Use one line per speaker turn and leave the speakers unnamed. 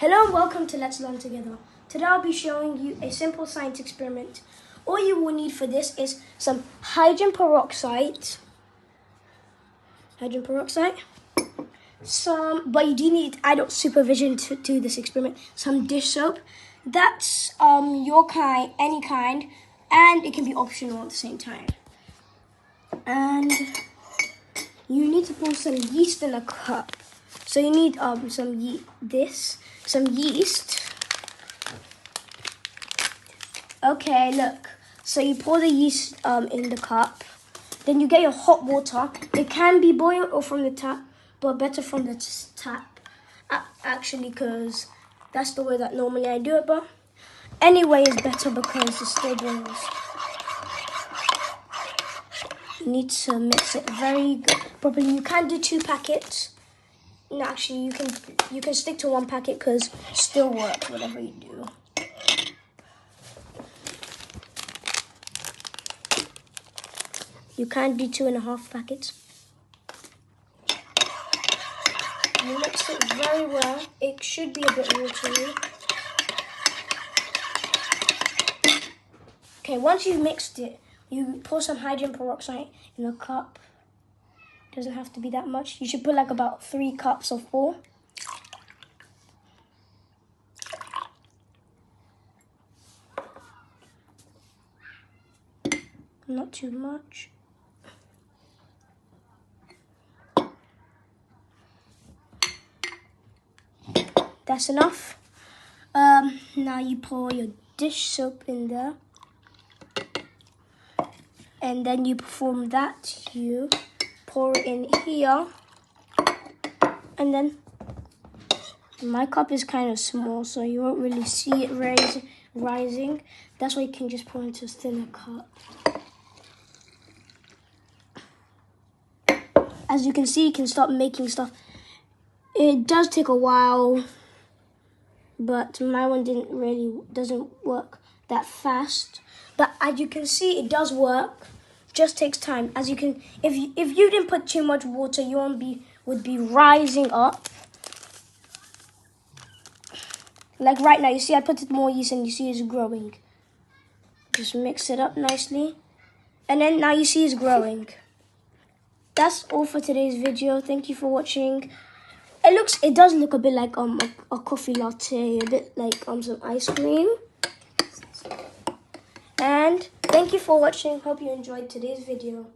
Hello and welcome to Let's Learn Together. Today I'll be showing you a simple science experiment. All you will need for this is some hydrogen peroxide. But you do need adult supervision to do this experiment. Some dish soap. That's your kind, any kind, and it can be optional at the same time. And you need to pour some yeast in a cup. So you need some yeast. Okay, look. So you pour the yeast in the cup. Then you get your hot water. It can be boiled or from the tap, but better from the tap. Actually, because that's the way that normally I do it. But anyway, it's better because it still boils. You need to mix it very good, properly. You can do 2 packets. No, actually, you can stick to 1 packet because it still works, whatever you do. You can do 2.5 packets. You mix it very well. It should be a bit watery. Okay, once you've mixed it, you pour some hydrogen peroxide in a cup. Doesn't have to be that much. You should put like about 3 cups or 4. Not too much. That's enough. Now you pour your dish soap in there. And then you perform that. You pour it in here. And then my cup is kind of small, so you won't really see it rising. That's why you can just pour into a thinner cup. As you can see, you can start making stuff. It does take a while, but my one doesn't work that fast. But as you can see, it does work. Just takes time. As you can, if you didn't put too much water, you would be rising up. Like right now, you see I put it more yeast and you see it's growing. Just mix it up nicely. And then now you see it's growing. That's all for today's video. Thank you for watching. It does look a bit like a coffee latte, a bit like some ice cream. And thank you for watching. Hope you enjoyed today's video.